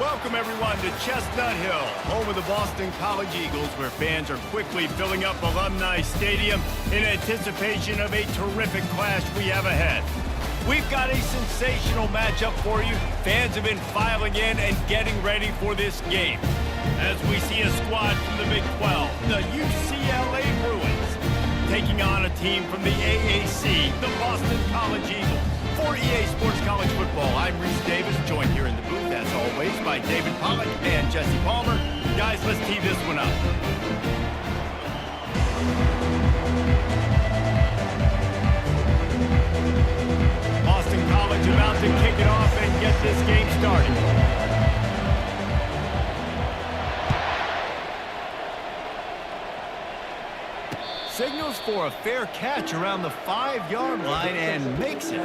Welcome, everyone, to Chestnut Hill, home of the Boston College Eagles, where fans are quickly filling up Alumni Stadium in anticipation of a terrific clash we have ahead. We've got a sensational matchup for you. Fans have been filing in and getting ready for this game. As we see a squad from the Big 12, the UCLA Bruins, taking on a team from the AAC, the Boston College Eagles. For EA Sports College Football, I'm Reese Davis, joined here in the booth, as always, by David Pollack and Jesse Palmer. Guys, let's tee this one up. Boston College about to kick it off and get this game started. Signals for a fair catch around the 5-yard line and makes it.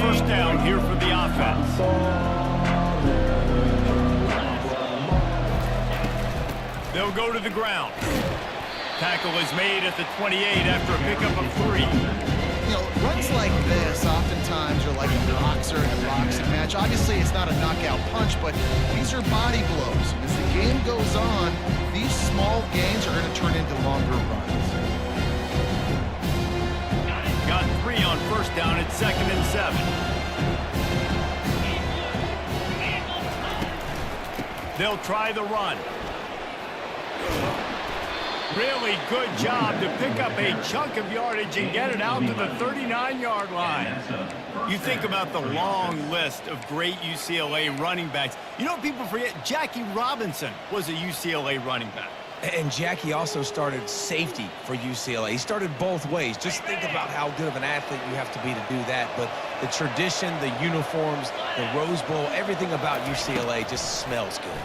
First down here for the offense. They'll go to the ground. Tackle is made at the 28 after a pickup of 3. You know, runs like this oftentimes are like a boxer in a boxing match. Obviously, it's not a knockout punch, but these are body blows. As the game goes on, these small gains are going to turn into longer runs. Got 3 on first down at 2nd and 7. They'll try the run. Really good job to pick up a chunk of yardage and get it out to the 39-yard line. You think about the long list of great UCLA running backs. You know, people forget Jackie Robinson was a UCLA running back. And Jackie also started safety for UCLA. He started both ways. Just think about how good of an athlete you have to be to do that. But the tradition, the uniforms, the Rose Bowl, everything about UCLA just smells good.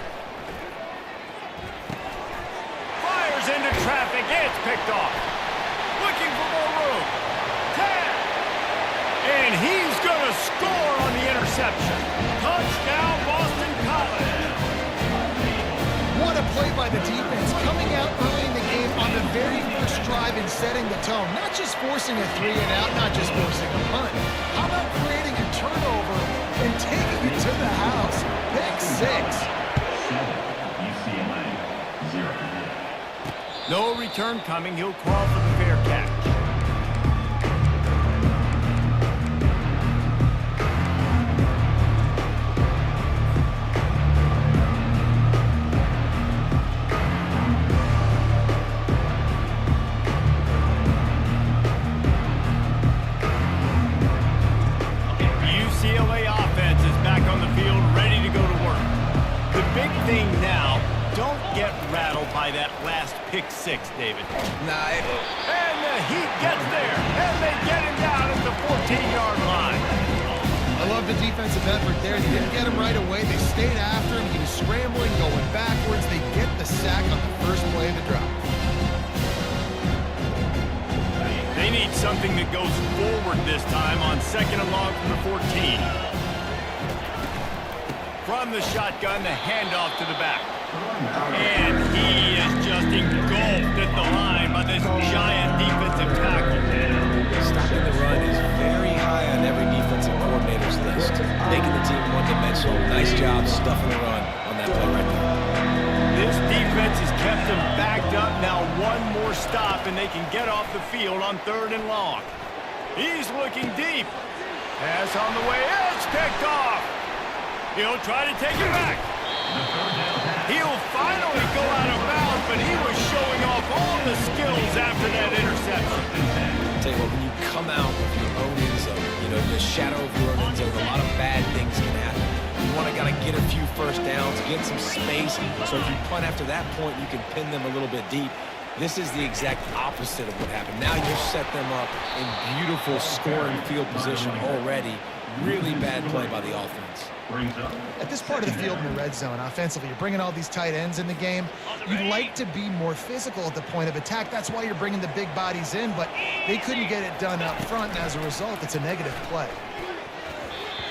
Into traffic, it's picked off. Looking for more room. 10. And he's going to score on the interception. Touchdown, Boston College. What a play by the defense, coming out early in the game on the very first drive and setting the tone. Not just forcing a 3 and out, not just forcing a punt. How about creating a turnover and taking it to the house? Pick 6. No return coming. He'll crawl for the fair catch. UCLA offense is back on the field, ready to go to work. The big thing now, don't get rattled by that last pick 6, David. And the Heat gets there, and they get him down at the 14-yard line. I love the defensive effort there. They didn't get him right away. They stayed after him. He was scrambling, going backwards. They get the sack on the first play of the drive. They need something that goes forward this time on 2nd and long from the 14. From the shotgun, the handoff to the back. And he is just engulfed at the line by this giant defensive tackle. Stopping the run is very high on every defensive coordinator's list. Making the team one-dimensional. Nice job stuffing the run on that play right there. This defense has kept them backed up. Now one more stop, and they can get off the field on 3rd and long. He's looking deep. Pass on the way. It's picked off. He'll try to take it back. He'll finally go out of bounds, but he was showing off all the skills after that interception. Tell you what, when you come out of your own end zone, you know, the shadow of your own end zone, a lot of bad things can happen. You want to gotta get a few first downs, get some space, so if you punt after that point, you can pin them a little bit deep. This is the exact opposite of what happened. Now you set them up in beautiful scoring field position already. Really bad play by the offense. At this part of the field in the red zone, offensively, you're bringing all these tight ends in the game. You'd like to be more physical at the point of attack. That's why you're bringing the big bodies in, but they couldn't get it done up front, and as a result, it's a negative play.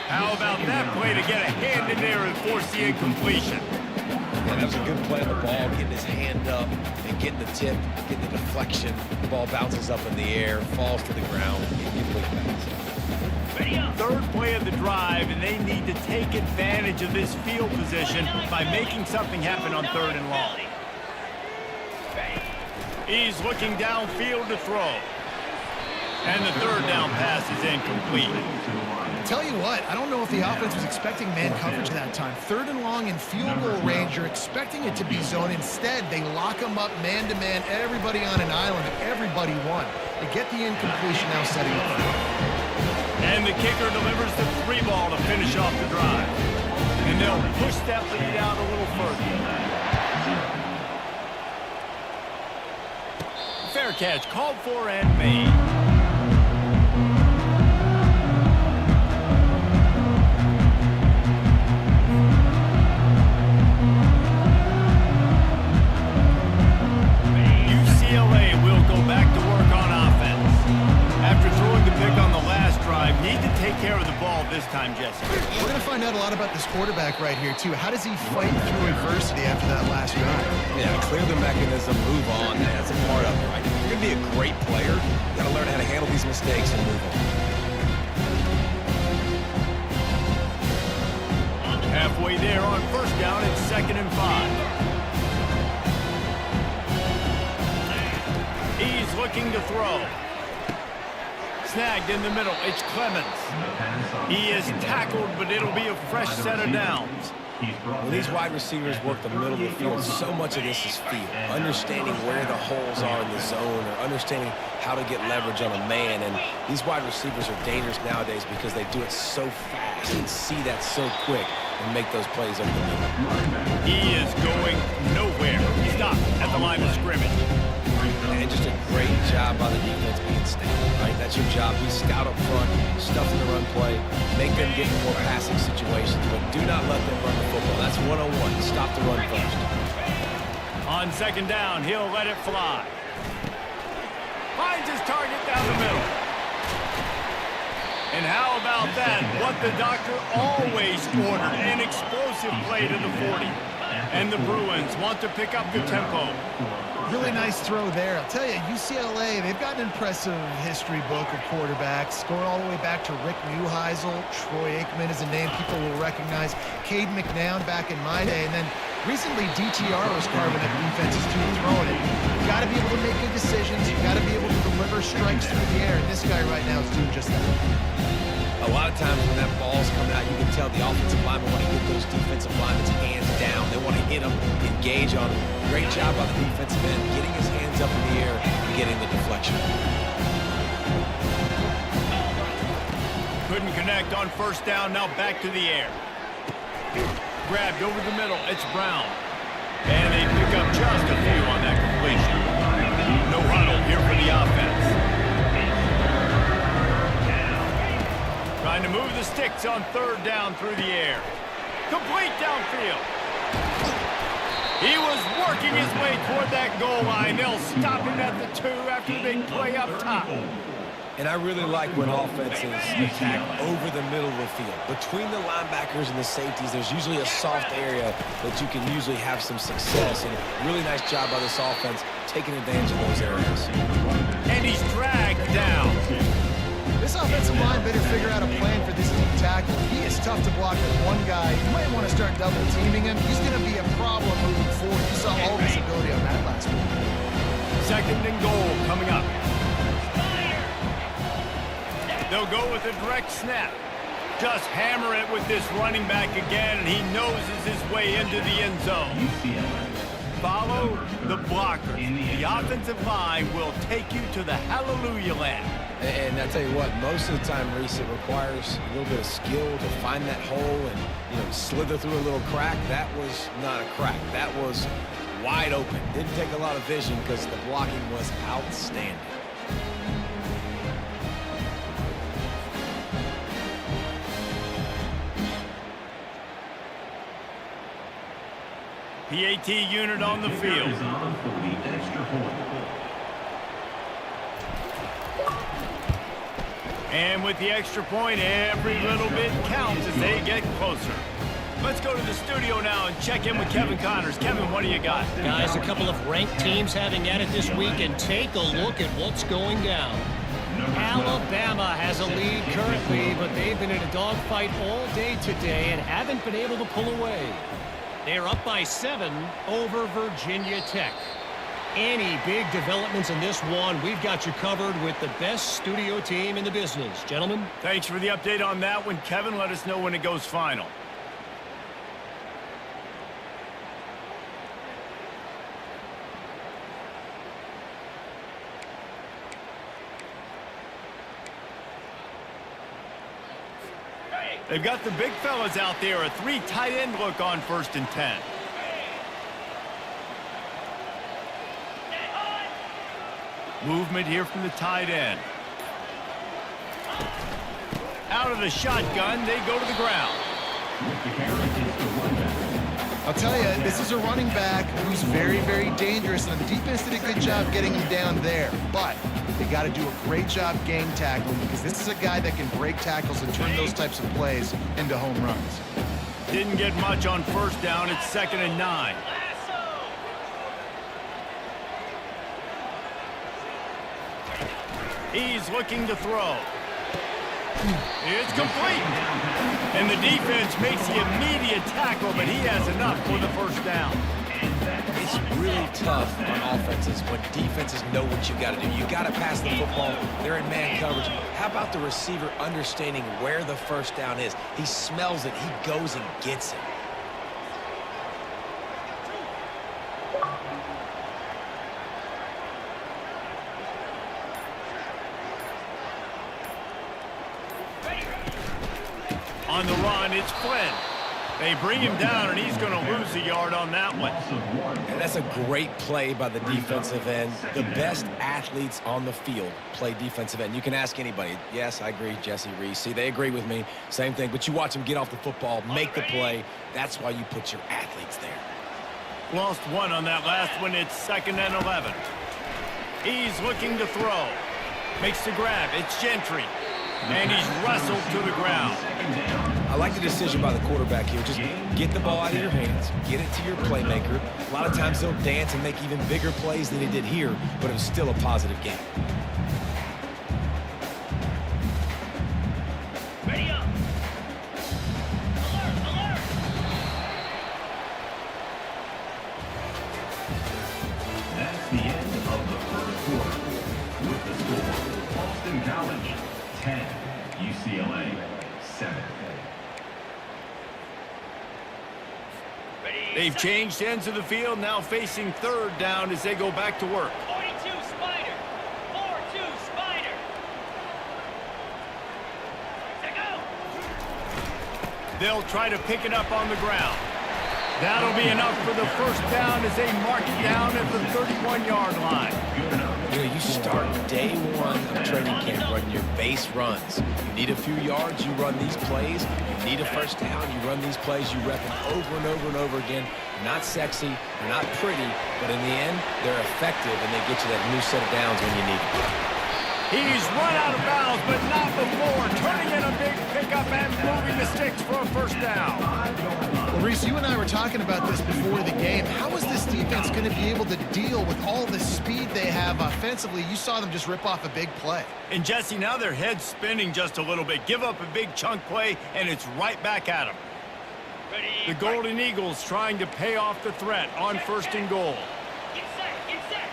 How about that play to get a hand in there and force the incompletion? Yeah, that was a good play on the ball, getting his hand up and getting the tip, getting the deflection. The ball bounces up in the air, falls to the ground, incomplete pass. Third play of the drive, and they need to take advantage of this field position by making something happen on 3rd and long. He's looking downfield to throw. And the 3rd down pass is incomplete. Tell you what, I don't know if the offense was expecting man coverage that time. 3rd and long in field goal range, you're expecting it to be zone. Instead, they lock them up man-to-man, everybody on an island, and everybody won. They get the incompletion now setting up. And the kicker delivers the 3 ball to finish off the drive. And they'll push that lead out a little further. Fair catch called for and made. UCLA will go back to work on offense. After throwing the pick on the last drive, need to take care of the ball this time, Jesse. We're going to find out a lot about this quarterback right here, too. How does he fight through adversity after that last drive? Yeah, clear the mechanism, move on. That's a part of it, right? If you're going to be a great player, you got to learn how to handle these mistakes and move on. Halfway there on 1st down, it's 2nd and 5. He's looking to throw. Snagged in the middle. It's Clemens. He is tackled, but it'll be a fresh set of downs. When these wide receivers work the middle of the field, so much of this is feel. Understanding where the holes are in the zone or understanding how to get leverage on a man. And these wide receivers are dangerous nowadays because they do it so fast and see that so quick and make those plays over the middle. He is going nowhere. Stop at the line of scrimmage. And just a great job by the defense being stable, right? That's your job. Be scout up front, stuff in the run play, make them get in more passing situations, but do not let them run the football. That's 101. Stop the run first. On 2nd down, he'll let it fly. Finds his target down the middle. And how about that? What the doctor always ordered, an explosive play to the 40. And the Bruins want to pick up the tempo. Really nice throw there. I'll tell you, UCLA, they've got an impressive history book of quarterbacks. Going all the way back to Rick Neuheisel. Troy Aikman is a name people will recognize. Cade McNown back in my day. And then recently, DTR was carving up defenses too, throwing it. You've got to be able to make good decisions. You've got to be able to deliver strikes through the air. And this guy right now is doing just that. A lot of times when that ball's coming out, you can tell the offensive linemen want to get those defensive linemen's hands down. They want to hit them, engage on them. Great job by the defensive end, getting his hands up in the air and getting the deflection. Couldn't connect on 1st down, now back to the air. Grabbed over the middle, it's Brown. And they pick up just a few on that completion. No huddle here for the offense. Trying to move the sticks on 3rd down through the air. Complete downfield. He was working his way toward that goal line. They'll stop him at the 2 after the big play up top. And I really like when offenses attack over the middle of the field. Between the linebackers and the safeties, there's usually a soft area that you can usually have some success. And really nice job by this offense taking advantage of those areas. And he's dragged down. This offensive line better figure out a plan for this deep tackle. He is tough to block with one guy. You might want to start double teaming him. He's going to be a problem moving forward. You saw all of his ability on that last week. 2nd and goal coming up. They'll go with a direct snap. Just hammer it with this running back again, and he noses his way into the end zone. Follow the blockers. The offensive line will take you to the hallelujah land. And I tell you what, most of the time, Reese, it requires a little bit of skill to find that hole and, slither through a little crack. That was not a crack. That was wide open. Didn't take a lot of vision because the blocking was outstanding. PAT unit on the field. And with the extra point, every little bit counts as they get closer. Let's go to the studio now and check in with Kevin Connors. Kevin, what do you got? Guys, a couple of ranked teams having at it this week, and take a look at what's going down. Alabama has a lead currently, but they've been in a dogfight all day today and haven't been able to pull away. They're up by 7 over Virginia Tech. Any big developments in this one, we've got you covered with the best studio team in the business. Gentlemen? Thanks for the update on that one, Kevin. Let us know when it goes final. They've got the big fellas out there. A 3 tight end look on 1st and 10. Movement here from the tight end. Out of the shotgun, they go to the ground. I'll tell you, this is a running back who's very, very dangerous, and the defense did a good job getting him down there. But they got to do a great job game tackling, because this is a guy that can break tackles and turn those types of plays into home runs. Didn't get much on 1st down. It's 2nd and 9. He's looking to throw. It's complete. And the defense makes the immediate tackle, but he has enough for the 1st down. It's really tough on offenses when defenses know what you got to do. You got to pass the football. They're in man coverage. How about the receiver understanding where the 1st down is? He smells it. He goes and gets it. On the run, it's Flynn. They bring him down, and he's going to lose a yard on that one. And that's a great play by the defensive end. The best athletes on the field play defensive end. You can ask anybody. Yes, I agree, Jesse Reese. See, they agree with me. Same thing. But you watch them get off the football, make the play. That's why you put your athletes there. Lost 1 on that last one. It's 2nd and 11. He's looking to throw. Makes the grab. It's Gentry. And he's wrestled to the ground. I like the decision by the quarterback here. Just get the ball out of your hands, get it to your playmaker. A lot of times they'll dance and make even bigger plays than he did here, but it was still a positive game. Ready up. Alert, alert. That's the end of the 1st quarter. With the score, Boston College 10, UCLA 7. They've changed ends of the field, now facing 3rd down as they go back to work. 42 Spider. 4-2 Spider. There go. They'll try to pick it up on the ground. That'll be enough for the 1st down as they mark it down at the 31-yard line. You know, you start day 1 of training camp running your base runs. You need a few yards, you run these plays. You need a 1st down, you run these plays. You rep them over and over and over again. Not sexy, they're not pretty, but in the end, they're effective, and they get you that new set of downs when you need it. He's run out of bounds, but not before. Turning in a big pickup and moving the sticks for a 1st down. Well, Reese, you and I were talking about this before the game. How is this defense going to be able to deal with all the speed they have offensively? You saw them just rip off a big play. And Jesse, now their head's spinning just a little bit. Give up a big chunk play, and it's right back at them. The Golden Eagles trying to pay off the threat on 1st and goal. Get set, get set.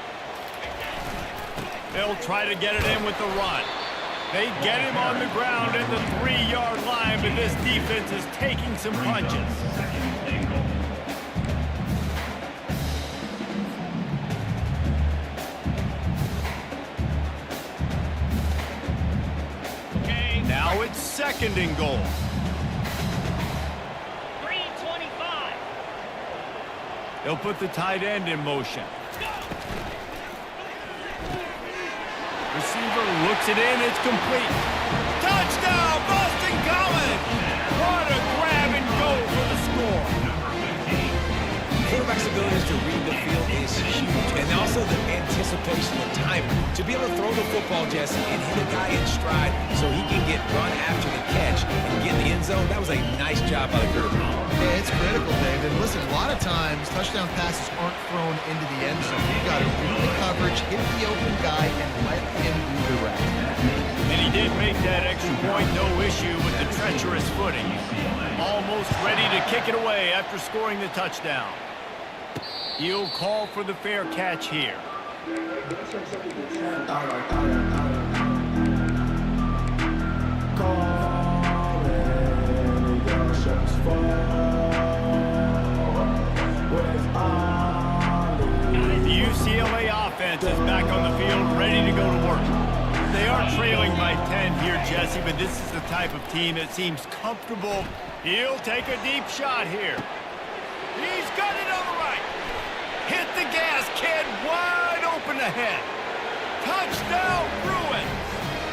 They'll try to get it in with the run. They get him on the ground at the 3-yard line, but this defense is taking some punches. Okay. Now it's 2nd and goal. 3:25. They'll put the tight end in motion. Receiver looks it in. It's complete. Touchdown, Boston College! What a grab and go for the score. Quarterback's a abilities to read the field is huge. And also the anticipation, the timing. To be able to throw the football, Jesse, and hit a guy in stride so he can get run after the catch and get in the end zone, that was a nice job by the quarterback. Yeah, it's critical, David. Listen, a lot of times touchdown passes aren't thrown into the end zone. You've got to read the coverage, hit the open guy, and let him do the rest. And he did make that extra point, no issue with the treacherous footing. Almost ready to kick it away after scoring the touchdown. He'll call for the fair catch here. The UCLA offense is back on the field, ready to go to work. They are trailing by 10 here, Jesse, but this is the type of team that seems comfortable. He'll take a deep shot here. He's got it on the right. Hit the gas, kid, wide open ahead. Touchdown, Bruins.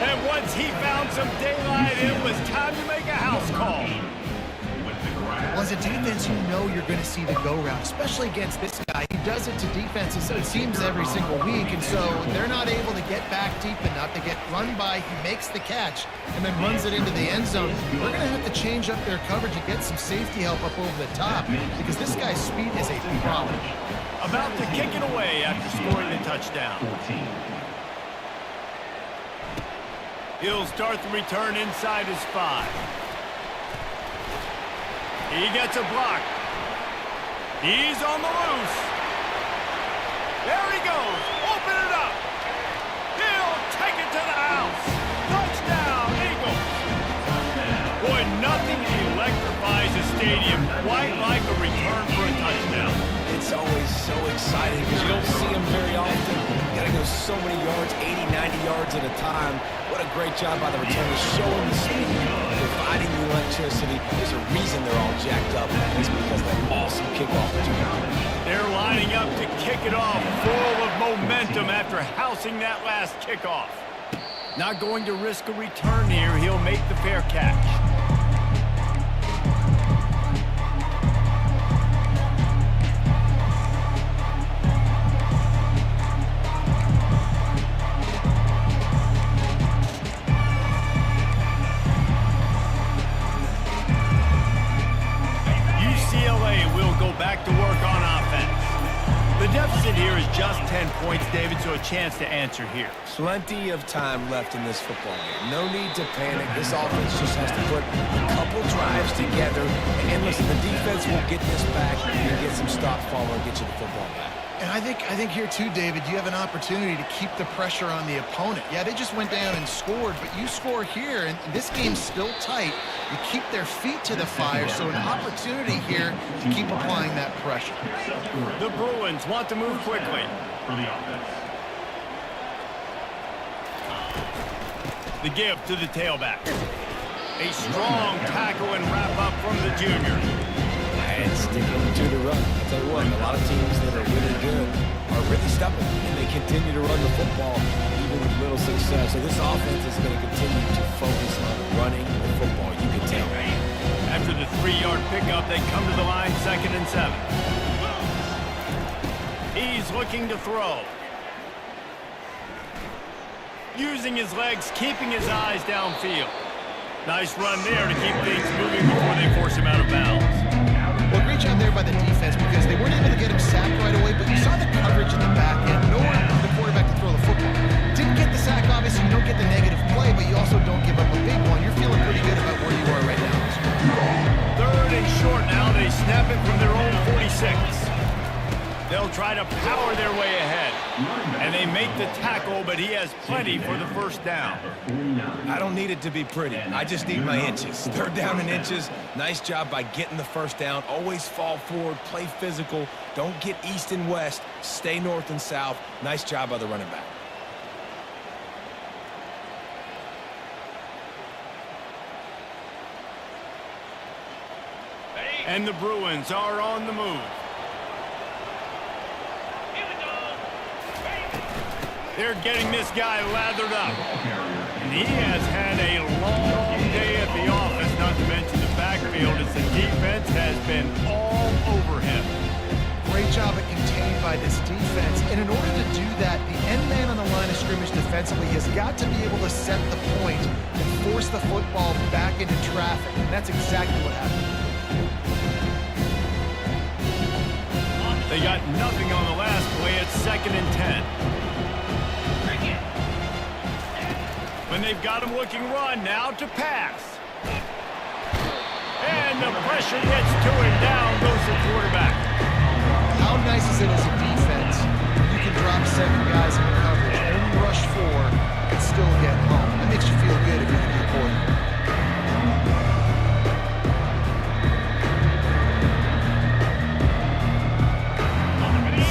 And once he found some daylight, it was time to make a house call. Well, as a defense, you know you're going to see the go-route, especially against this guy. He does it to defenses, it seems, every single week, and so they're not able to get back deep enough. They get run by, he makes the catch, and then runs it into the end zone. We're going to have to change up their coverage and get some safety help up over the top because this guy's speed is a problem. About to kick it away after scoring the touchdown. He'll start the return inside his 5. He gets a block. He's on the loose. There he goes. Open it up. He'll take it to the house. Touchdown, Eagles. Boy, nothing electrifies a stadium quite like a return for a touchdown. It's always so exciting because you don't see them very often. You got to go so many yards, 80, 90 yards at a time. What a great job by the returners, showing the speed, providing the electricity. There's a reason they're all jacked up. It's because of that awesome kickoff return. They're lining up to kick it off, full of momentum after housing that last kickoff. Not going to risk a return here. He'll make the fair catch. UCLA will go back to work on offense. The deficit here is just 10 points, David, so a chance to answer here. Plenty of time left in this football game. No need to panic. This offense just has to put a couple drives together. And listen, the defense will get this back and get some stops following and get you the football back. And I think here too, David, you have an opportunity to keep the pressure on the opponent. Yeah, they just went down and scored, but you score here, and this game's still tight. You keep their feet to the fire, so an opportunity here to keep applying that pressure. The Bruins want to move quickly. For the offense. The give to the tailback. A strong tackle and wrap up from the junior. And sticking to the run. I'll tell you what, a lot of teams that are really good are really stubborn, and they continue to run the football even with little success. So this offense is going to continue to focus on running the football. You can tell. After the 3-yard pickup, they come to the line, 2nd and 7. He's looking to throw. Using his legs, keeping his eyes downfield. Nice run there to keep things moving before they force him out of bounds. Well, great job there by the defense because they weren't able to get him sacked right away, but you saw the coverage in the back end. Nowhere for the quarterback to throw the football. Didn't get the sack, obviously. You don't get the negative play, but you also don't give up a big one. You're feeling pretty good about where you are right now. 3rd and short now. They snap it from their own 46. They'll try to power their way ahead. And they make the tackle, but he has plenty for the first down. I don't need it to be pretty. I just need my inches. 3rd down in inches. Nice job by getting the first down. Always fall forward, play physical. Don't get east and west. Stay north and south. Nice job by the running back. And the Bruins are on the move. They're getting this guy lathered up. And he has had a long day at the office, not to mention the backfield, as the defense has been all over him. great job at containing by this defense. And in order to do that, the end man on the line of scrimmage defensively has got to be able to set the point and force the football back into traffic. And that's exactly what happened. They got nothing on the last play. It's 2nd and 10. When they've got him looking run, now to pass. And the pressure gets to him. Down goes the quarterback. How nice is it as a defense? You can drop 7 guys in coverage, only rush 4, and still get home. That makes you feel good if you're the quarterback.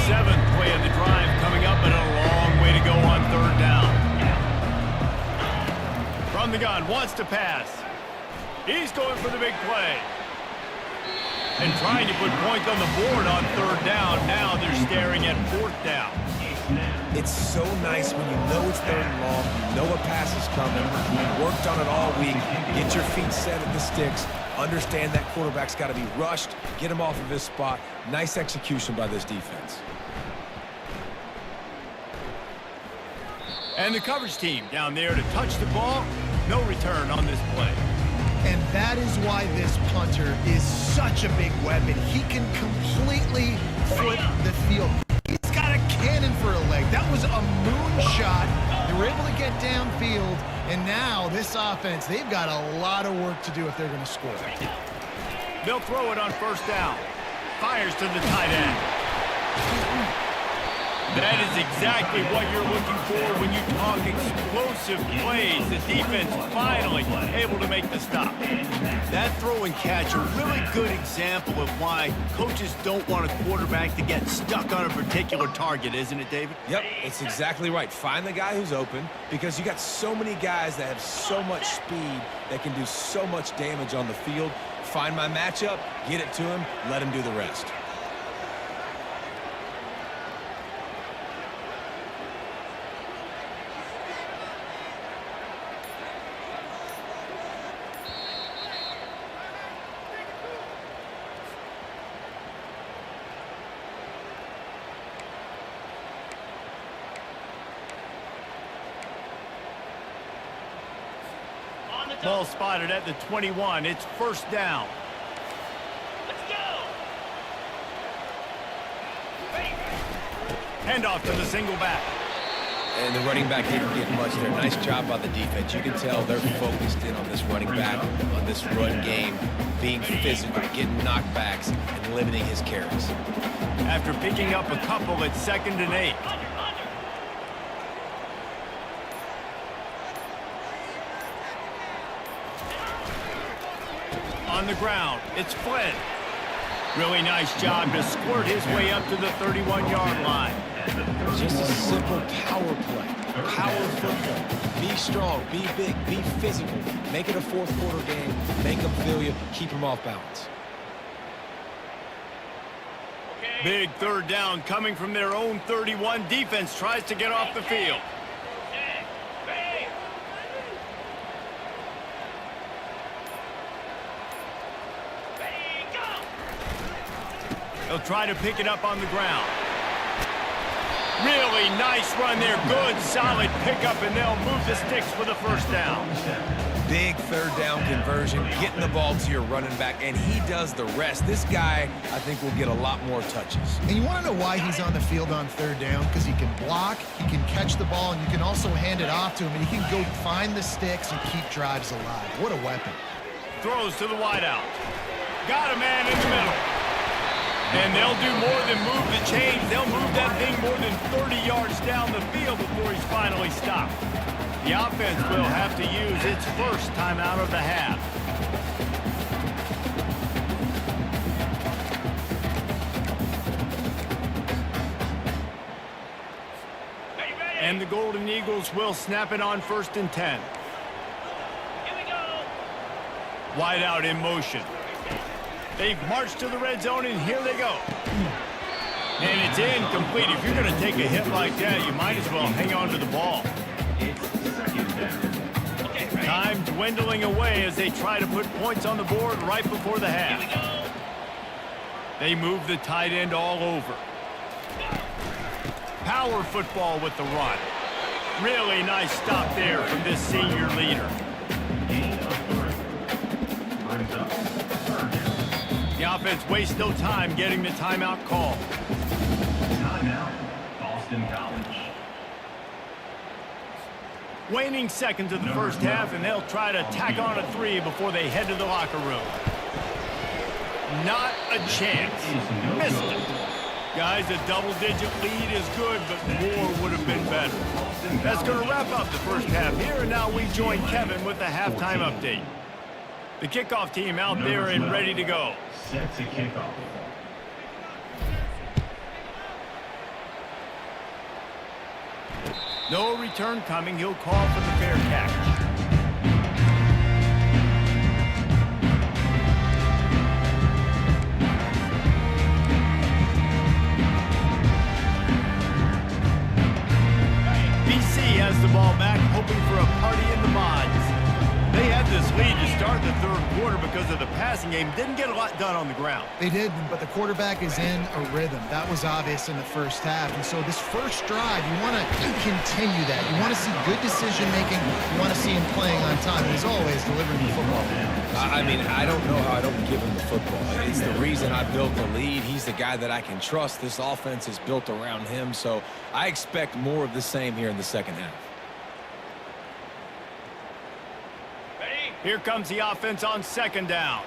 Seventh play of the drive coming up, and a long way to go on 3rd down. From the gun, wants to pass. He's going for the big play. And trying to put points on the board on 3rd down. Now they're staring at 4th down. It's so nice when you know it's 3rd and long, you know a pass is coming, you worked on it all week, get your feet set at the sticks, understand that quarterback's got to be rushed, get him off of his spot. Nice execution by this defense. And the coverage team down there to touch the ball. No return on this play. And that is why this punter is such a big weapon. He can completely flip the field. He's got a cannon for a leg. That was a moonshot. They were able to get downfield, and now this offense, they've got a lot of work to do if they're going to score. They'll throw it on 1st down. Fires to the tight end. That is exactly what you're looking for when you talk explosive plays. The defense finally able to make the stop. That throw and catch, a really good example of why coaches don't want a quarterback to get stuck on a particular target, isn't it, David? Yep, it's exactly right. Find the guy who's open, because you got so many guys that have so much speed that can do so much damage on the field. Find my matchup, get it to him, let him do the rest. Ball spotted at the 21. It's 1st down. Let's go. Handoff to the single back. And the running back didn't get much there. Nice job by the defense. You can tell they're focused in on this running back, on this run game, being physical, getting knockbacks, and limiting his carries. After picking up a couple, it's 2nd and 8. On the ground, it's Flynn. Really nice job to squirt his way up to the 31-yard line. Just a simple power play. Power football. Be strong, be big, be physical. Make it a 4th quarter game. Make them feel you. Keep them off balance. Big 3rd down coming from their own 31. Defense tries to get off the field. They'll try to pick it up on the ground. Really nice run there. Good, solid pickup, and they'll move the sticks for the 1st down. Big 3rd down conversion, getting the ball to your running back, and he does the rest. This guy, I think, will get a lot more touches. And you want to know why he's on the field on 3rd down? Because he can block, he can catch the ball, and you can also hand it off to him, and he can go find the sticks and keep drives alive. What a weapon. Throws to the wideout. Got a man in the middle. And they'll do more than move the chains. They'll move that thing more than 30 yards down the field before he's finally stopped. The offense will have to use its 1st timeout of the half. And the Golden Eagles will snap it on 1st and 10. Here we go. Wide out in motion. They've marched to the red zone, and here they go. And it's incomplete. If you're going to take a hit like that, you might as well hang on to the ball. Time dwindling away as they try to put points on the board right before the half. They move the tight end all over. Power football with the run. Really nice stop there from this senior leader. Gain of 3. Brings up third down. The offense wastes no time getting the timeout call. Timeout, Boston College. Waning seconds of the first half, and they'll try to tack on a 3 before they head to the locker room. Not a chance. Missed it. Guys, a double-digit lead is good, but more would have been better. That's going to wrap up the first half here, and now we join Kevin with the halftime update. The kickoff team out there and ready to go. Set to kickoff. No return coming. He'll call for the fair catch. BC has the ball back, hoping for a party in the mods. They had this lead to start the third quarter because of the passing game. Didn't get a lot done on the ground. They did, but the quarterback is in a rhythm. That was obvious in the first half. And so this first drive, you want to continue that. You want to see good decision-making. You want to see him playing on time. And as always, delivering the football. I mean, I don't know how I don't give him the football. It's the reason I built the lead. He's the guy that I can trust. This offense is built around him. So I expect more of the same here in the second half. Here comes the offense on second down.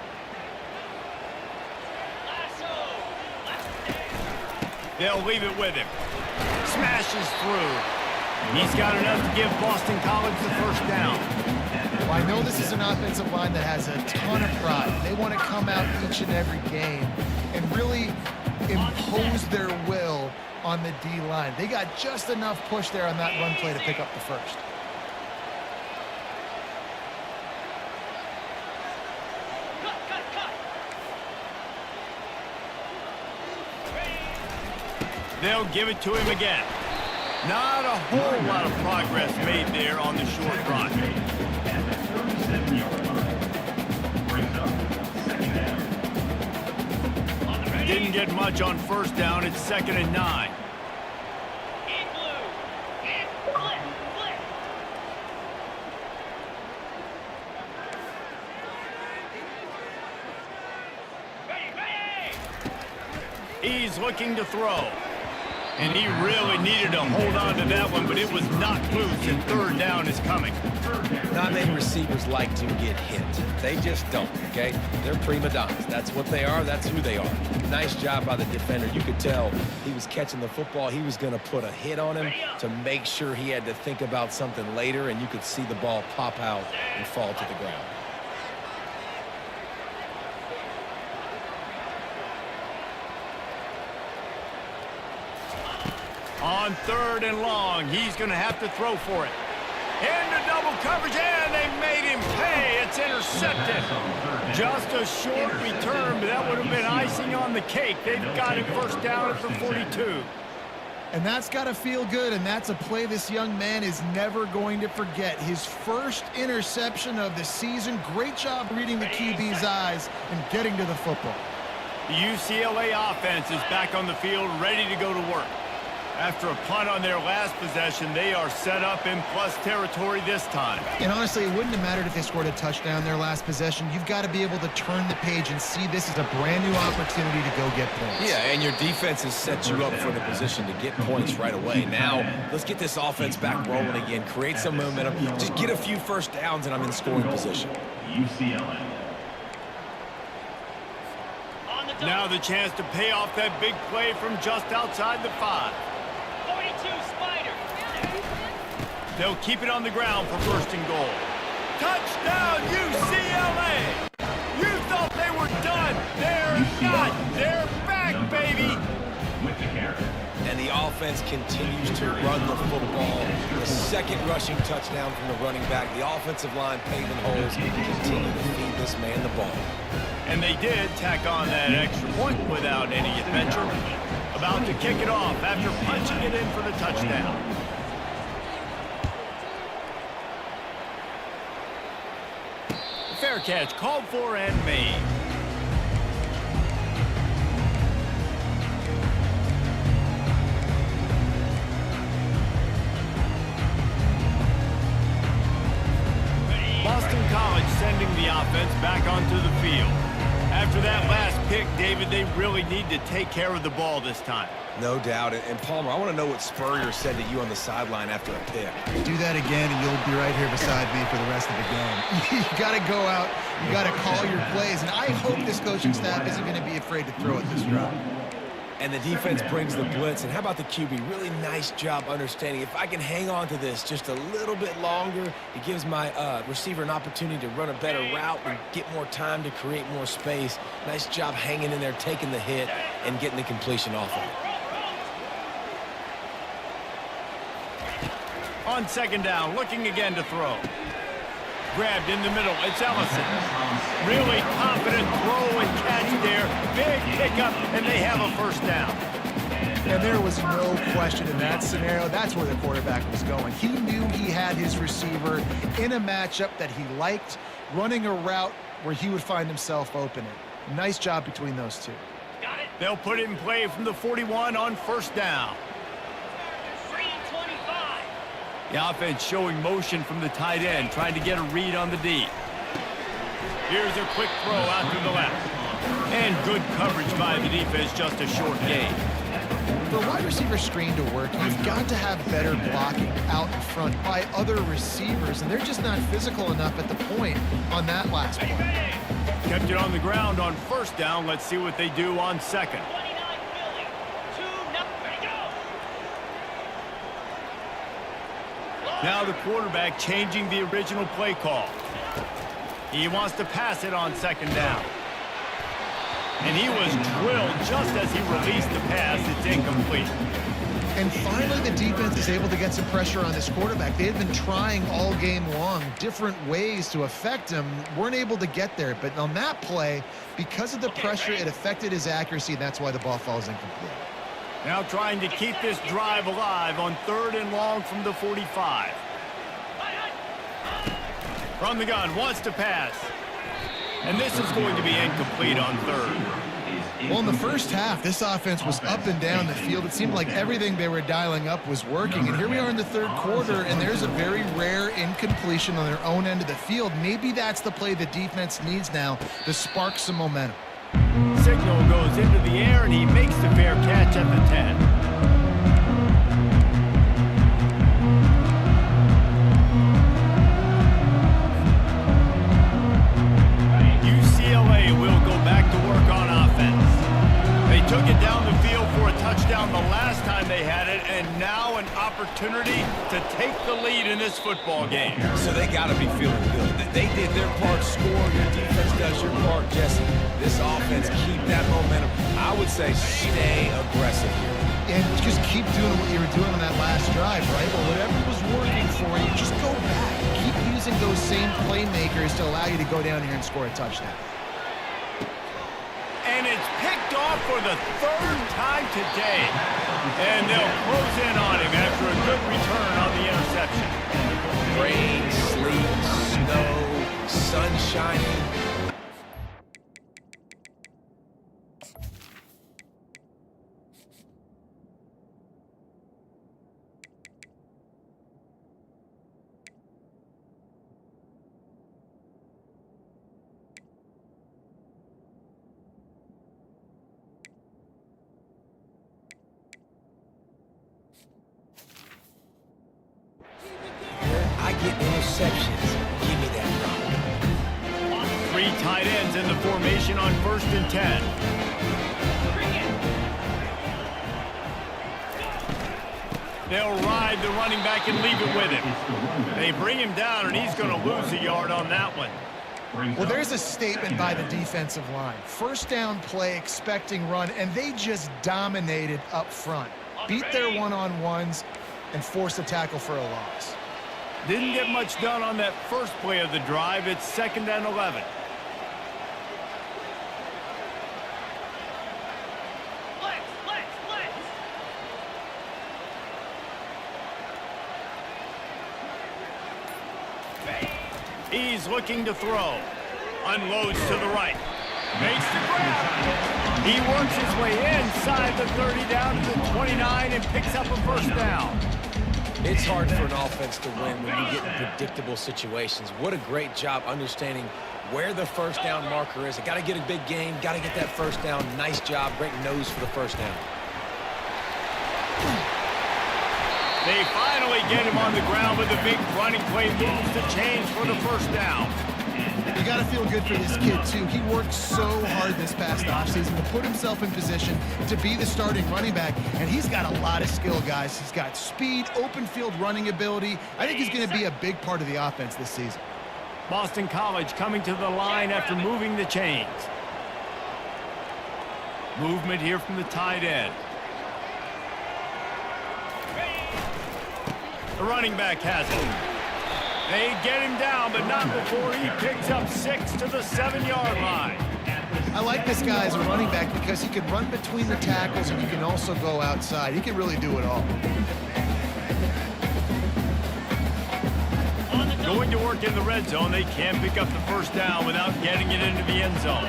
They'll leave it with him. Smashes through. He's got enough to give Boston College the first down. Well, I know this is an offensive line that has a ton of pride. They want to come out each and every game and really impose their will on the D-line. They got just enough push there on that run play to pick up the first. They'll give it to him again. Not a whole lot of progress made there on the short run. At the 37-yard line. Brings up second down. Didn't get much on first down. It's 2nd and 9. He's looking to throw. And he really needed to hold on to that one, but it was knocked loose, and third down is coming. Not many receivers like to get hit. They just don't, okay? They're prima donnas. That's what they are. That's who they are. Nice job by the defender. You could tell he was catching the football. He was going to put a hit on him to make sure he had to think about something later, and you could see the ball pop out and fall to the ground. On 3rd and long, he's going to have to throw for it. Into double coverage, and they made him pay. It's intercepted. Just a short return, but that would have been icing on the cake. They've got it first down at the 42. And that's got to feel good, and that's a play this young man is never going to forget. His first interception of the season. Great job reading the QB's eyes and getting to the football. The UCLA offense is back on the field, ready to go to work. After a punt on their last possession, they are set up in plus territory this time. And honestly, it wouldn't have mattered if they scored a touchdown their last possession. You've got to be able to turn the page and see this as a brand new opportunity to go get points. Yeah, and your defense has set you up for the position to get points right away. Now, let's get this offense back rolling again, create some momentum, just get a few first downs, and I'm in scoring position. UCLA. Now the chance to pay off that big play from just outside the 5. 42 Spider. They'll keep it on the ground for first and goal. Touchdown, UCLA! You thought they were done. They're not. They're back, baby. With the carry. And the offense continues to run the football. The second rushing touchdown from the running back. The offensive line paving holes. Continue to feed this man the ball. And they did tack on that extra point without any adventure. About to kick it off after punching it in for the touchdown. Fair catch called for and made. field. After that last pick, David, they really need to take care of the ball this time. No doubt. And Palmer, I want to know what Spurrier said to you on the sideline after a pick. Do that again, and you'll be right here beside me for the rest of the game. You got to go out. You got to call your plays. And I hope this coaching staff isn't going to be afraid to throw at this drive. And the defense brings the blitz. And how about the QB? Really nice job understanding. If I can hang on to this just a little bit longer, it gives my receiver an opportunity to run a better route and get more time to create more space. Nice job hanging in there, taking the hit, and getting the completion off of it. On second down, looking again to throw. Grabbed in the middle, it's Ellison. Really confident throw and catch there. Big pickup, and they have a first down. And there was no question in that scenario. That's where the quarterback was going. He knew he had his receiver in a matchup that he liked, running a route where he would find himself opening. Nice job between those two. Got it. They'll put it in play from the 41 on first down. 325. The offense showing motion from the tight end, trying to get a read on the D. Here's a quick throw out to the left. And good coverage by the defense, just a short gain. For a wide receiver screen to work, you've got to have better blocking out in front by other receivers, and they're just not physical enough at the point on that last play. Kept it on the ground on first down. Let's see what they do on second. 29 Philly. 2-0. Ready, go. Now the quarterback changing the original play call. He wants to pass it on second down. And he was drilled just as he released the pass. It's incomplete. And finally, the defense is able to get some pressure on this quarterback. They had been trying all game long different ways to affect him. Weren't able to get there. But on that play, because of the pressure, it affected his accuracy, and that's why the ball falls incomplete. Now trying to keep this drive alive on third and long from the 45. From the gun, wants to pass. And this is going to be incomplete on third. Well, in the first half, this offense was up and down the field. It seemed like everything they were dialing up was working. And here we are in the third quarter, and there's a very rare incompletion on their own end of the field. Maybe that's the play the defense needs now to spark some momentum. Signal goes into the air, and he makes the fair catch at the 10. UCLA will go back to work on offense. They took it down the field for a touchdown the last time they had it, and now an opportunity to take the lead in this football game. So they got to be feeling good. They did their part, score. Your defense does your part, Jesse. This offense, keep that momentum. I would say stay aggressive here. And just keep doing what you were doing on that last drive, right? Well, whatever was working for you, just go back. Keep using those same playmakers to allow you to go down here and score a touchdown. And it's picked off for the third time today. And they'll close in on him after a good return on the interception. Rain, sleet, snow, sun shining. I get interceptions. Give me that rock. 3 tight ends in the formation on first and 10. They'll ride the running back and leave it with him. They bring him down, and he's going to lose a yard on that one. Well, there's a statement by the defensive line. First down play, expecting run, and they just dominated up front. Beat their one-on-ones and forced a tackle for a loss. Didn't get much done on that first play of the drive. It's second and 11. He's looking to throw. Unloads to the right. Makes the grab. He works his way inside the 30 down to the 29 and picks up a first down. It's hard for an offense to win when you get in predictable situations. What a great job understanding where the first down marker is. Got to get a big game, got to get that first down. Nice job, great nose for the first down. They finally get him on the ground with a big running play, moves the chains for the first down. You got to feel good for this kid, too. He worked so hard this past offseason to put himself in position to be the starting running back, and he's got a lot of skill, guys. He's got speed, open field running ability. I think he's going to be a big part of the offense this season. Boston College coming to the line after moving the chains. Movement here from the tight end. The running back has it. They get him down, but not before he picks up 6 to the 7-yard line. I like this guy as a running back because he can run between the tackles and he can also go outside. He can really do it all. Going to work in the red zone, they can't pick up the first down without getting it into the end zone.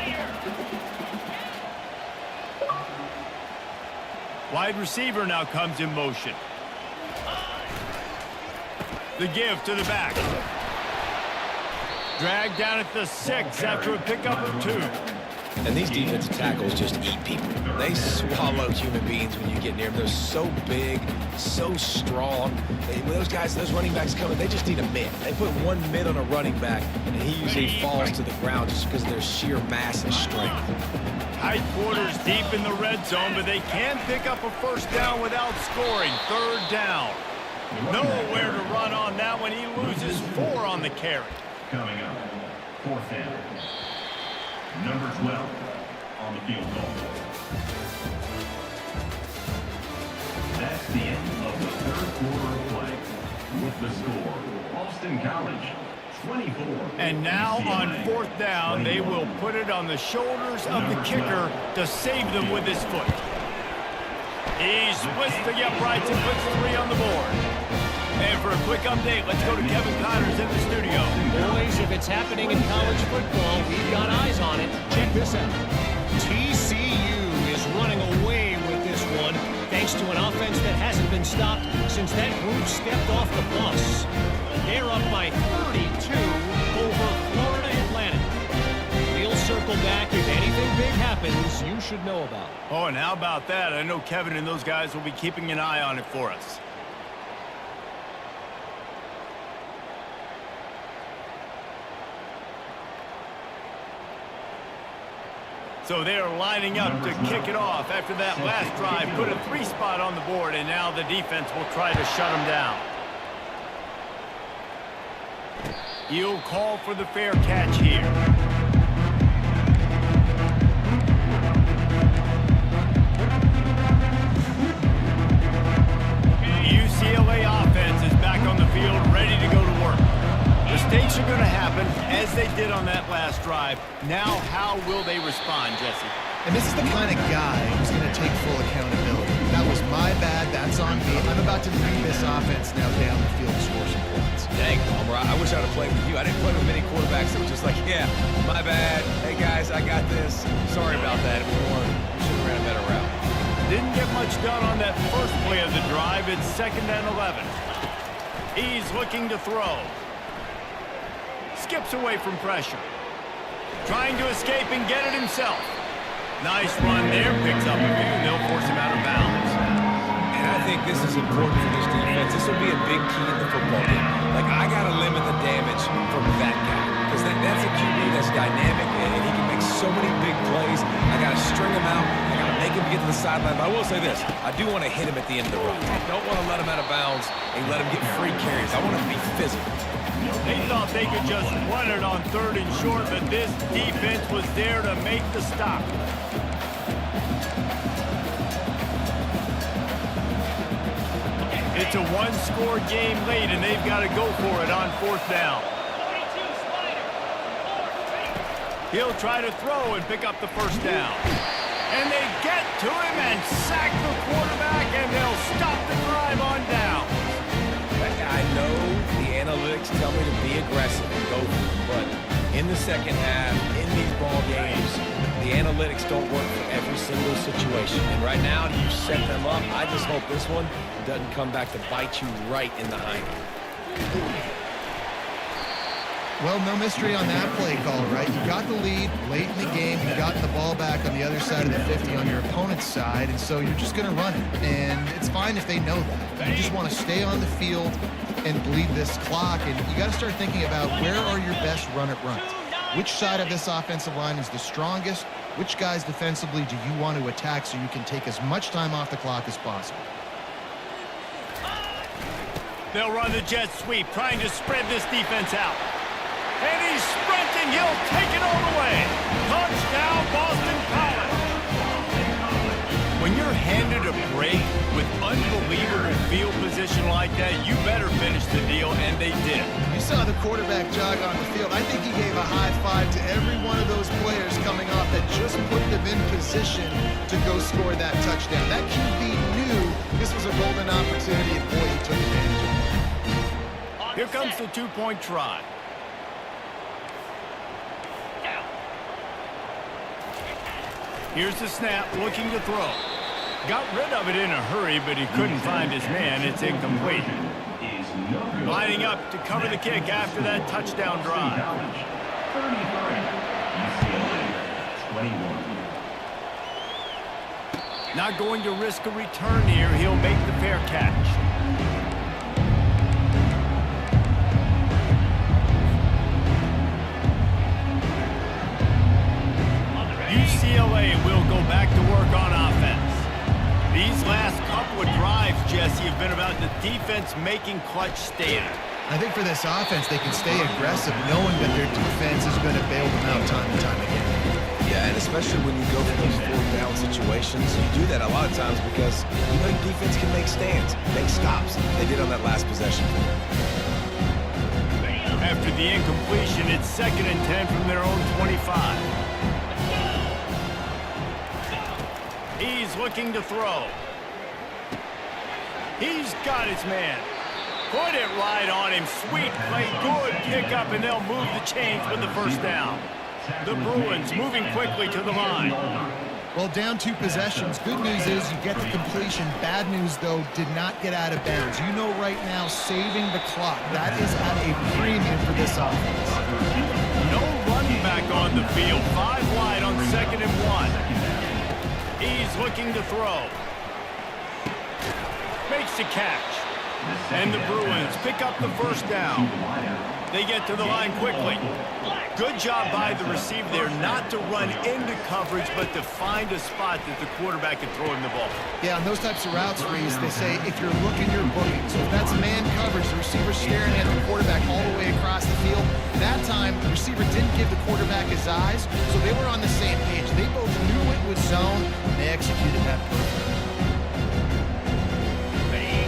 Wide receiver now comes in motion. The give to the back. Dragged down at the 6 after a pickup of 2. And these defensive tackles just eat people. They swallow human beings when you get near them. They're so big, so strong. When those guys, those running backs coming, they just need a mid. They put one mid on a running back, and he usually falls to the ground just because of their sheer mass and strength. Tight quarters deep in the red zone, but they can't pick up a first down without scoring. Third down. Nowhere to run on that one. He loses 4 on the carry. Coming up, fourth down. Number 12 on the field goal. That's the end of the third quarter of play. With the score, Boston College 24. And now on fourth down, they will put it on the shoulders of the kicker to save them with his foot. He splits the uprights and puts 3 on the board. And for a quick update, let's go to Kevin Connors in the studio. Boys, if it's happening in college football, we've got eyes on it. Check this out. TCU is running away with this one, thanks to an offense that hasn't been stopped since that group stepped off the bus. They're up by 32 over Florida Atlantic. We'll circle back if anything big happens you should know about. Oh, and how about that? I know Kevin and those guys will be keeping an eye on it for us. So they are lining up to kick it off after that last drive. Put a 3 spot on the board, and now the defense will try to shut them down. He'll call for the fair catch here. The UCLA offense is back on the field, ready to go to work. Mistakes are going to happen, as they did on that last drive. Now, how will they respond, Jesse? And this is the kind of guy who's going to take full accountability. That was my bad. That's on me. I'm about to bring this offense now down the field to score some points. Dang, Palmer, I wish I'd have played with you. I didn't play with many quarterbacks that were just like, yeah, my bad. Hey, guys, I got this. Sorry about that. We should have ran a better route. Didn't get much done on that first play of the drive. It's 2nd and 11. He's looking to throw. Skips away from pressure. Trying to escape and get it himself. Nice run there. Picks up a few, and they'll force him out of bounds. And I think this is important for this defense. This will be a big key in the football game. Like, I got to limit the damage from that guy. Because that's a QB that's dynamic, and he can make so many big plays. I got to string him out. I got to make him get to the sideline. But I will say this. I do want to hit him at the end of the run. I don't want to let him out of bounds and let him get free carries. I want him to be physical. They thought they could just run it on 3rd and short, but this defense was there to make the stop. It's a 1-score game late, and they've got to go for it on 4th down. He'll try to throw and pick up the first down. And they get to him and sack the quarterback, and they'll stop the drive on down. I know the analytics tell me to be aggressive and go for it, but in the second half, in these ball games, the the analytics don't work for every single situation. And right now, you set them up. I just hope this one doesn't come back to bite you right in the hind. Well, no mystery on that play call, right? You got the lead late in the game. You got the ball back on the other side of the 50 on your opponent's side, and so you're just going to run it. And it's fine if they know that. You just want to stay on the field and bleed this clock, and you got to start thinking about where are your best run-it runs. Which side of this offensive line is the strongest? Which guys defensively do you want to attack so you can take as much time off the clock as possible? They'll run the jet sweep, trying to spread this defense out. And he's sprinting. He'll take it all the way. Touchdown, Boston College. When you're handed a break with unbelievable field position like that, you better finish the deal, and they did. You saw the quarterback jog on the field. I think he gave a high five to every one of those players coming off that just put them in position to go score that touchdown. That QB knew this was a golden opportunity, and boy, he took advantage of it. Here comes the two-point try. Here's the snap, looking to throw. Got rid of it in a hurry, but he couldn't find his man. It's incomplete. Lining up to cover the kick after that touchdown drive. 33, UCLA, 21. Not going to risk a return here. He'll make the fair catch. UCLA will go back to work on offense. These last couple of drives, Jesse, have been about the defense making clutch stands. I think for this offense, they can stay aggressive knowing that their defense is going to bail them out time and time again. Yeah, and especially when you go for those fourth down situations, you do that a lot of times because you know your defense can make stands, make stops. They did on that last possession. After the incompletion, it's 2nd and 10 from their own 25. He's looking to throw. He's got his man. Put it right on him. Sweet play. Good pickup, and they'll move the chains with the first down. The Bruins moving quickly to the line. Well, down 2 possessions. Good news is you get the completion. Bad news, though, did not get out of bounds. You know right now, saving the clock. That is at a premium for this offense. No running back on the field. 5 wide on 2nd and 1. He's looking to throw. Makes the catch. And the Bruins pick up the first down. They get to the line quickly. Good job by the receiver there not to run into coverage, but to find a spot that the quarterback can throw him the ball. Yeah, on those types of routes, Reese, they say if you're looking, you're booking. So if that's man coverage, the receiver's staring at the quarterback all the way across the field. That time, the receiver didn't give the quarterback his eyes, so they were on the same page. They both knew it was zone, and they executed that perfectly.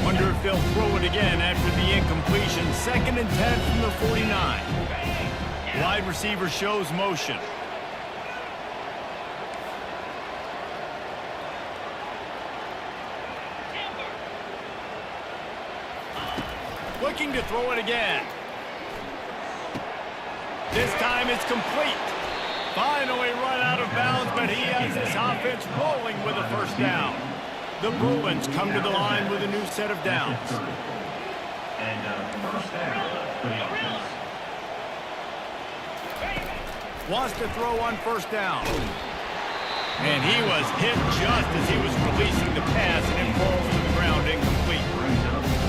Wonder if they'll throw it again after the incompletion. 2nd and 10 from the 49. Wide receiver shows motion. Looking to throw it again. This time it's complete. Finally run out of bounds, but he has this offense rolling with a first down. The Bruins come to the line with a new set of downs. And first down for the offense. Wants to throw on first down. And he was hit just as he was releasing the pass, and it falls to the ground incomplete.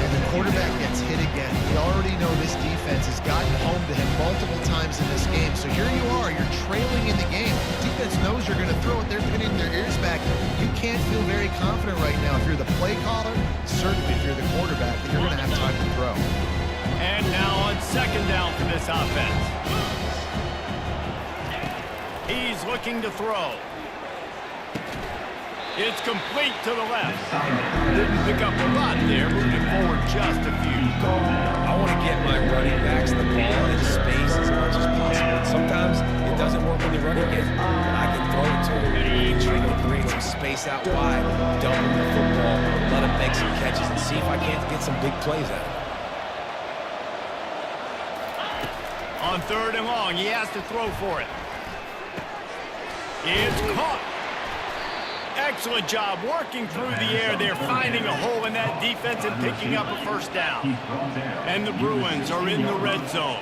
And the quarterback gets hit again. We already know this defense has gotten home to him multiple times in this game. So here you are, you're trailing in the game. Defense knows you're going to throw it. They're pinning their ears back. You can't feel very confident right now if you're the play caller, certainly if you're the quarterback, that you're going to have time to throw. And now on 2nd down for this offense. He's looking to throw. It's complete to the left. Didn't pick up a lot there, moving forward just a few. I want to get my running backs the ball in space as much as possible. Sometimes it doesn't work when the running game, but I can throw it to him. I can try to create some space out wide, double the football, let him make some catches, and see if I can't get some big plays out of him. On 3rd and long, he has to throw for it. It's caught. Excellent job working through the air. They're finding a hole in that defense and picking up a first down. And the Bruins are in the red zone.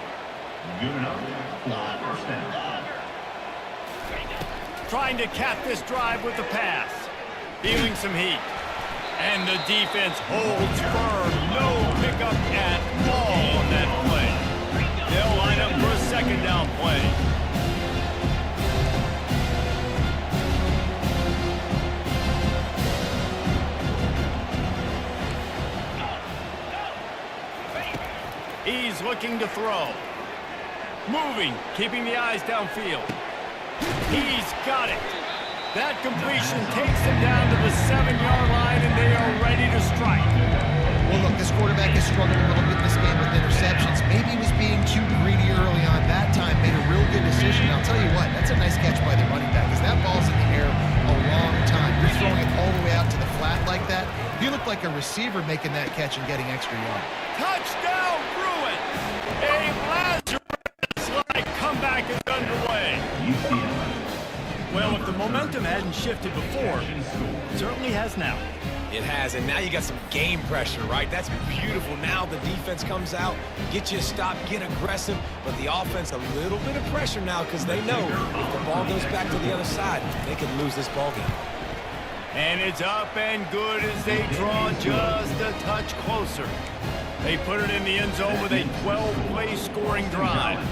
Good enough for first down. Trying to cap this drive with a pass. Feeling some heat. And the defense holds firm. No pickup at all on that play. They'll line up for a second down play. He's looking to throw. Moving, keeping the eyes downfield. He's got it. That completion takes him down to the 7-yard line, and they are ready to strike. Well, look, this quarterback has struggled a little bit in this game with interceptions. Maybe he was being too greedy early on. That time made a real good decision. I'll tell you what, that's a nice catch by the running back, because that ball's in the air a long time. You're throwing it all the way out to the flat like that. You look like a receiver making that catch and getting extra yards. Touchdown, Bruins! A Lazarus-like comeback is underway. UCLA. Well, if the momentum hadn't shifted before, it certainly has now. It has, and now you got some game pressure, right? That's beautiful. Now the defense comes out, get you a stop, get aggressive, but the offense a little bit of pressure now because they know if the ball goes back to the other side, they could lose this ball game. And it's up and good as they draw just a touch closer. They put it in the end zone with a 12-play scoring drive.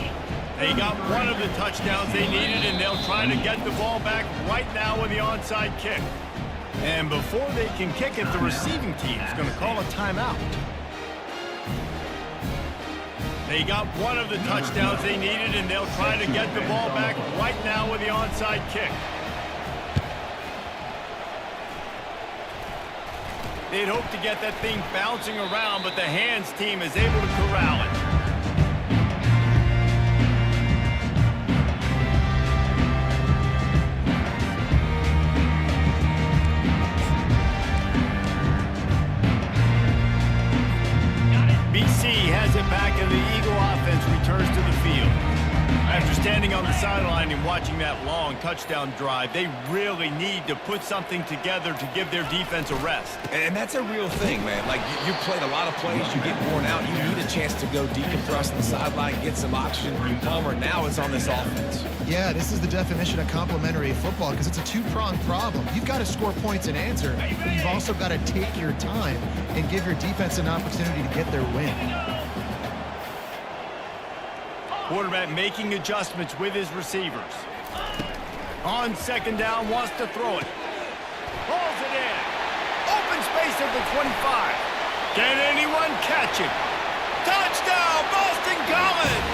They got one of the touchdowns they needed, and they'll try to get the ball back right now with the onside kick. And before they can kick it, the receiving team is going to call a timeout. They got one of the touchdowns they needed, and they'll try to get the ball back right now with the onside kick. They'd hope to get that thing bouncing around, but the hands team is able to corral it. BC has it back, and the Eagle offense returns to the field. After standing on the sideline and watching that long touchdown drive, they really need to put something together to give their defense a rest. And that's a real thing, man. Like, you played a lot of plays, you get worn out, you need a chance to go decompress on the sideline, get some oxygen. Palmer now is on this offense. Yeah, this is the definition of complementary football because it's a two-pronged problem. You've got to score points and answer, but you've also got to take your time and give your defense an opportunity to get their win. Quarterback making adjustments with his receivers. On second down, wants to throw it. Pulls it in. Open space at the 25. Can anyone catch it? Touchdown, Boston College!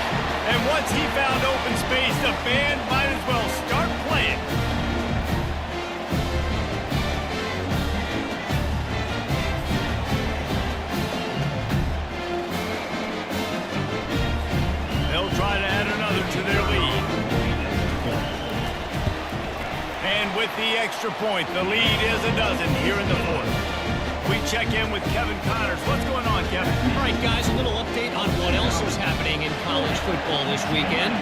And once he found open space, the band might as well start playing. They'll try to add another to their lead. And with the extra point, the lead is a dozen here in the fourth. We check in with Kevin Connors. What's going on, Kevin? All right, guys, a little update on what else is happening in college football this weekend.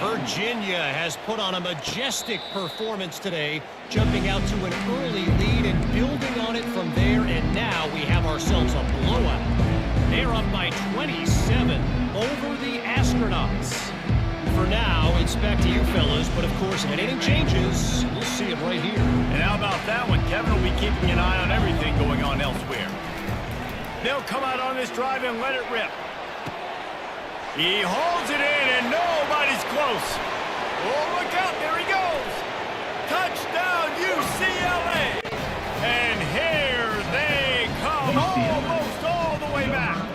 Virginia has put on a majestic performance today, jumping out to an early lead and building on it from there, and now we have ourselves a blowout. They're up by 27 over the Astronauts. For now, it's back to you fellas, but of course, if anything changes, we'll see it right here. And how about that one? Kevin will be keeping an eye on everything going on elsewhere. They'll come out on this drive and let it rip. He holds it in, and nobody's close. Oh, look out, there he goes. Touchdown, UCLA. And here they come, almost all the way back.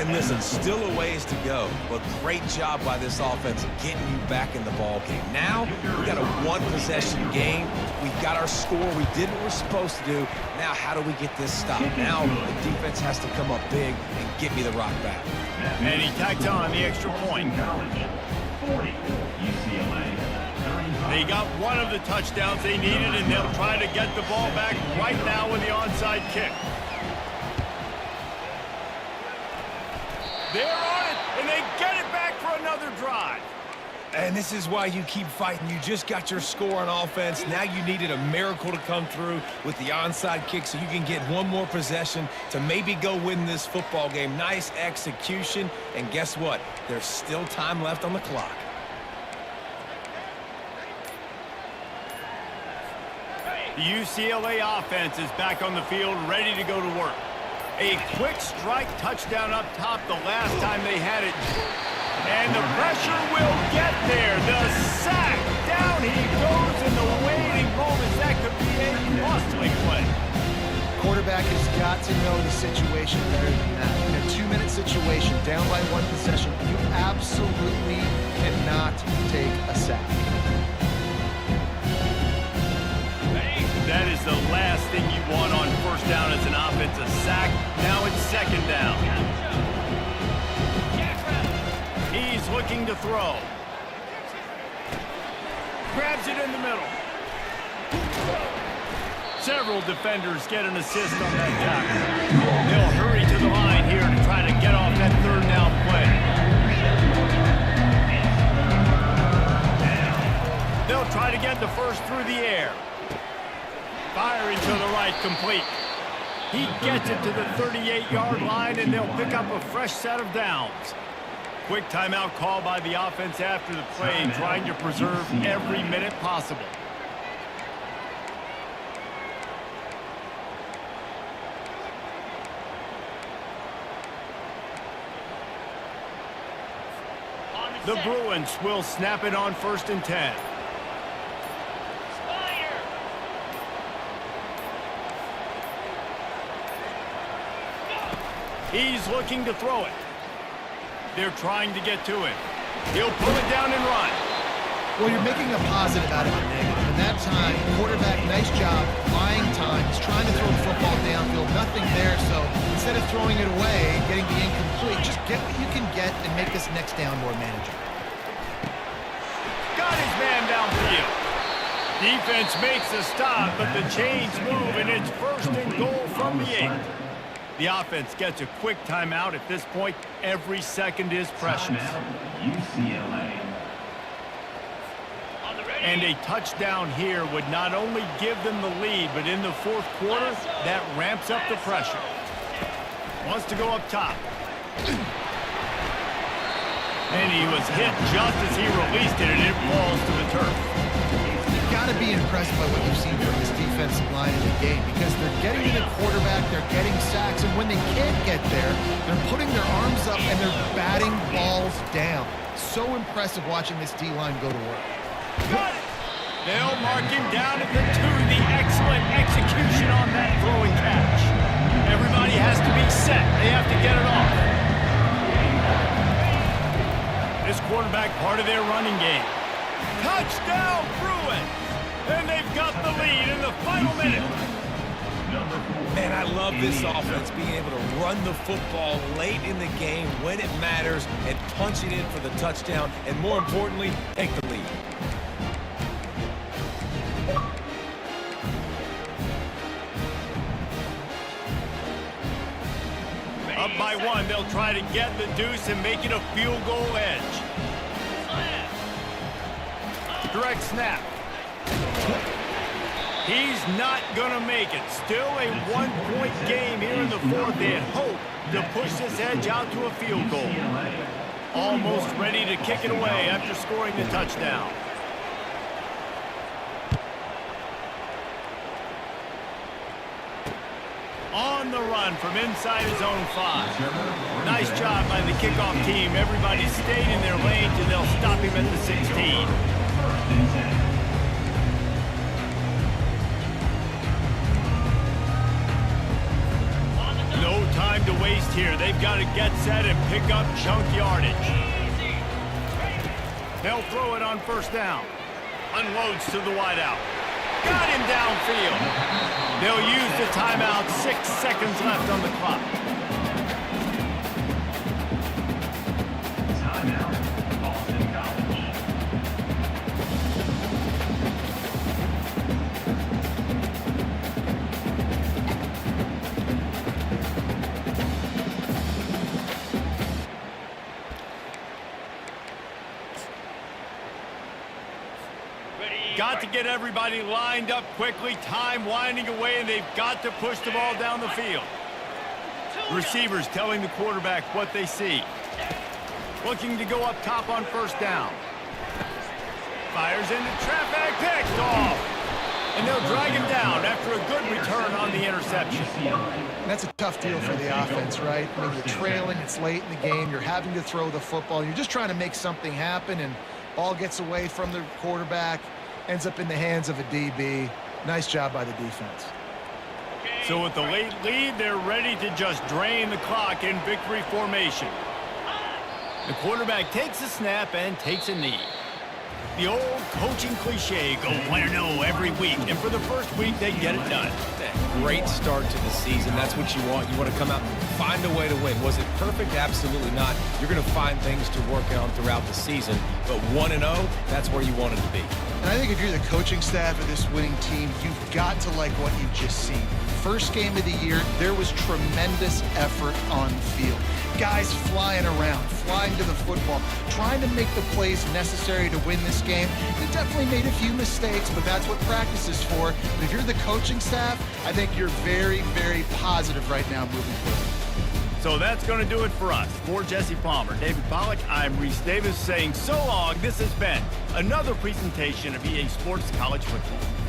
And listen, still a ways to go, but great job by this offense getting you back in the ball game. Now, we got a one-possession game. We've got our score. We did what we're supposed to do. Now, how do we get this stopped? Now, the defense has to come up big and get me the rock back. And he tacked on the extra point. 40, UCLA. They got one of the touchdowns they needed, and they'll try to get the ball back right now with the onside kick. They're on it, and they get it back for another drive. And this is why you keep fighting. You just got your score on offense. Now you needed a miracle to come through with the onside kick so you can get one more possession to maybe go win this football game. Nice execution. And guess what? There's still time left on the clock. The UCLA offense is back on the field, ready to go to work. A quick strike touchdown up top the last time they had it. And the pressure will get there. The sack. Down he goes in the waiting moments. That could be a costly play. Quarterback has got to know the situation better than that. In a 2-minute situation, down by 1 possession, you absolutely cannot take a sack. That is the last thing you want on first down as an offensive sack. Now it's second down. He's looking to throw. Grabs it in the middle. Several defenders get an assist on that tackle. They'll hurry to the line here to try to get off that third down play. They'll try to get the first through the air. Firing to the right, complete. He gets it to the 38-yard line, and they'll pick up a fresh set of downs. Quick timeout call by the offense after the play, trying to preserve every minute possible. The Bruins will snap it on 1st and 10. He's looking to throw it. They're trying to get to him. He'll pull it down and run. Well, you're making a positive out of a negative. And that time, quarterback, nice job, buying time. He's trying to throw the football downfield. Nothing there, so instead of throwing it away, getting the incomplete, just get what you can get and make this next down more manageable. Got his man downfield. Defense makes a stop, but the chains move, and it's 1st and goal from the 8. The offense gets a quick timeout. At this point, every second is precious. UCLA. And a touchdown here would not only give them the lead, but in the 4th quarter, that ramps up the pressure. Wants to go up top. And he was hit just as he released it, and it falls to the turf. You've got to be impressed by what you've seen from this defensive line in the game, because they're getting to the quarterback, they're getting sacks, and when they can't get there, they're putting their arms up and they're batting balls down. So impressive watching this D-line go to work. Got it! They'll mark him down at the 2. The excellent execution on that throwing catch. Everybody has to be set. They have to get it off. This quarterback part of their running game. Touchdown, Bruins! And they've got the lead in the final minute. Man, I love this offense being able to run the football late in the game when it matters and punch it in for the touchdown, and more importantly, take the lead. Up by 1, they'll try to get the deuce and make it a field goal edge. Direct snap. He's not going to make it. Still a 1-point game here in the 4th. They hope to push this edge out to a field goal. Almost ready to kick it away after scoring the touchdown. On the run from inside his own 5. Nice job by the kickoff team. Everybody stayed in their lanes, and they'll stop him at the 16. No time to waste here. They've got to get set and pick up chunk yardage. They'll throw it on 1st down. Unloads to the wideout. Got him downfield. They'll use the timeout. 6 seconds left on the clock. Timeout. Boston College. got to get everybody lined up quickly, time winding away, and they've got to push the ball down the field. Receivers telling the quarterback what they see. Looking to go up top on first down. Fires into traffic, picked off. And they'll drag him down after a good return on the interception. That's a tough deal for the offense, right? I mean, you're trailing, it's late in the game, you're having to throw the football, you're just trying to make something happen, and ball gets away from the quarterback, ends up in the hands of a DB. Nice job by the defense. So with the late lead, they're ready to just drain the clock in victory formation. The quarterback takes a snap and takes a knee. The old coaching cliche, go 1-0 every week, and for the first week, they get it done. Great start to the season. That's what you want. You want to come out and find a way to win. Was it perfect? Absolutely not. You're going to find things to work on throughout the season, but 1-0, that's where you want it to be. And I think if you're the coaching staff of this winning team, you've got to like what you've just seen. First game of the year, there was tremendous effort on the field. Guys flying around, flying to the football, trying to make the plays necessary to win this game. They definitely made a few mistakes, but that's what practice is for. And if you're the coaching staff, I think you're very, very positive right now moving forward. So that's going to do it for us. For Jesse Palmer, David Pollack, I'm Reese Davis saying so long. This has been another presentation of EA Sports College Football.